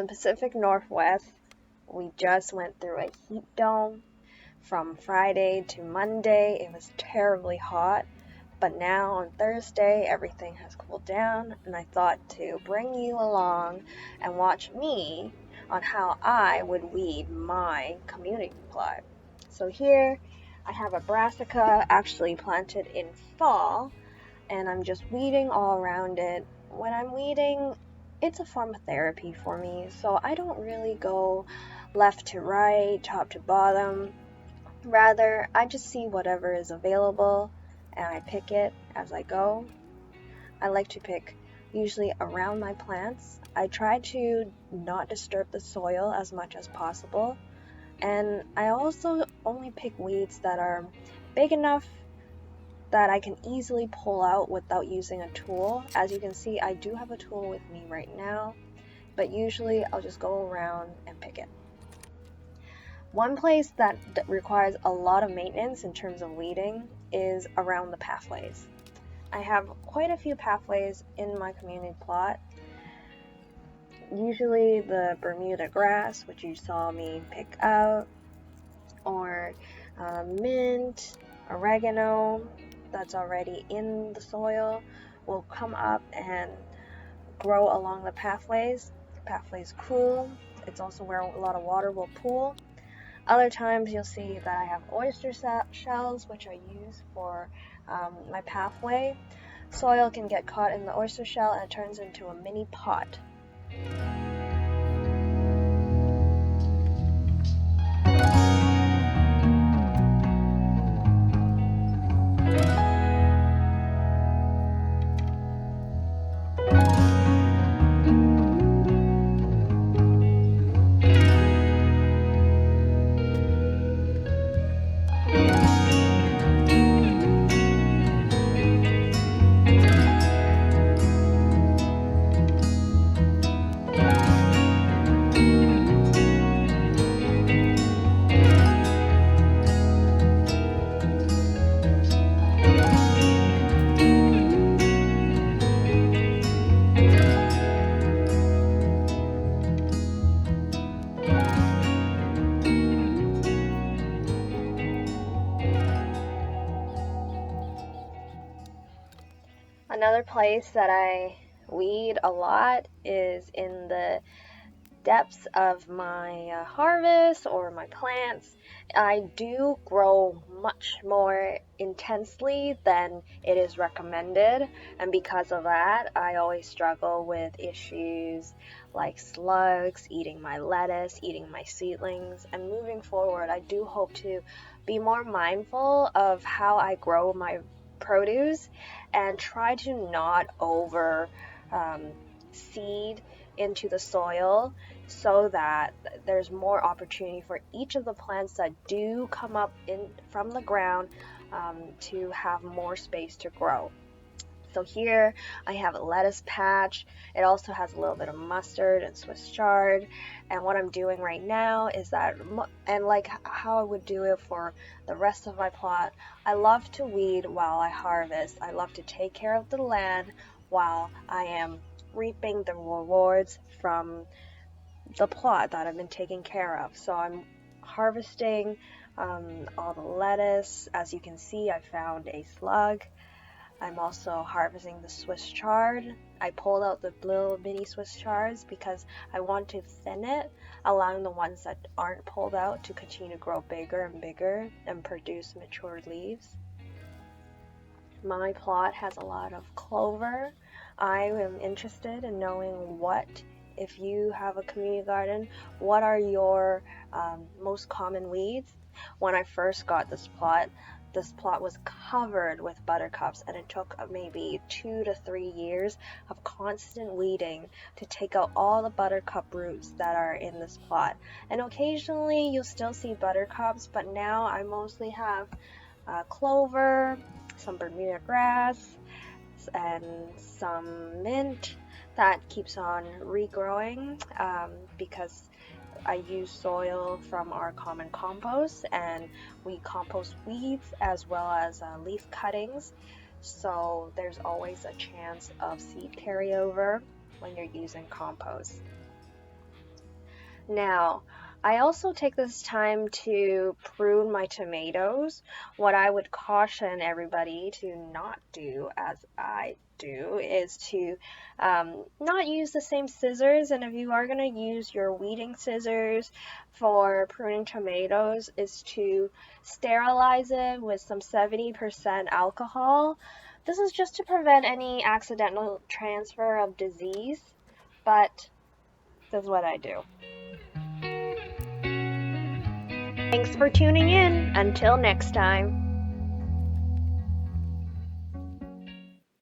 Pacific Northwest, we just went through a heat dome. From Friday to Monday, it was terribly hot, but now on Thursday, everything has cooled down, and I thought to bring you along and watch me on how I would weed my community plot. So here, I have a brassica actually planted in fall, and I'm just weeding all around it. When I'm weeding, it's a form of therapy for me, so I don't really go left to right, top to bottom. Rather, I just see whatever is available and I pick it as I go. I like to pick usually around my plants. I try to not disturb the soil as much as possible, and I also only pick weeds that are big enough that I can easily pull out without using a tool. As you can see, I do have a tool with me right now, but usually I'll just go around and pick it. One place that requires a lot of maintenance in terms of weeding is around the pathways. I have quite a few pathways in my community plot. Usually the Bermuda grass, which you saw me pick out, or mint, oregano, that's already in the soil, will come up and grow along the pathways. The pathways cool. It's also where a lot of water will pool. Other times you'll see that I have oyster shells, which I use for my pathway. Soil can get caught in the oyster shell and it turns into a mini pot. Another place that I weed a lot is in the depths of my harvest or my plants. I do grow much more intensely than it is recommended, and because of that, I always struggle with issues like slugs eating my lettuce, eating my seedlings. And moving forward, I do hope to be more mindful of how I grow my produce and try to not over seed into the soil so that there's more opportunity for each of the plants that do come up in from the ground to have more space to grow. So here I have a lettuce patch. It also has a little bit of mustard and Swiss chard. And what I'm doing right now is that, and like how I would do it for the rest of my plot, I love to weed while I harvest. I love to take care of the land while I am reaping the rewards from the plot that I've been taking care of. So I'm harvesting all the lettuce. As you can see, I found a slug. I'm also harvesting the Swiss chard. I pulled out the little mini Swiss chards because I want to thin it, allowing the ones that aren't pulled out to continue to grow bigger and bigger and produce mature leaves. My plot has a lot of clover. I am interested in knowing if you have a community garden, what are your most common weeds? When I first got this plot was covered with buttercups, and it took maybe 2 to 3 years of constant weeding to take out all the buttercup roots that are in this plot. And occasionally you'll still see buttercups, but now I mostly have clover, some Bermuda grass, and some mint that keeps on regrowing because I use soil from our common compost, and we compost weeds as well as leaf cuttings, so there's always a chance of seed carryover when you're using compost. Now, I also take this time to prune my tomatoes. What I would caution everybody to not do, as I do, is to not use the same scissors. And if you are going to use your weeding scissors for pruning tomatoes, is to sterilize it with some 70% alcohol. This is just to prevent any accidental transfer of disease, but this is what I do. Thanks for tuning in. Until next time.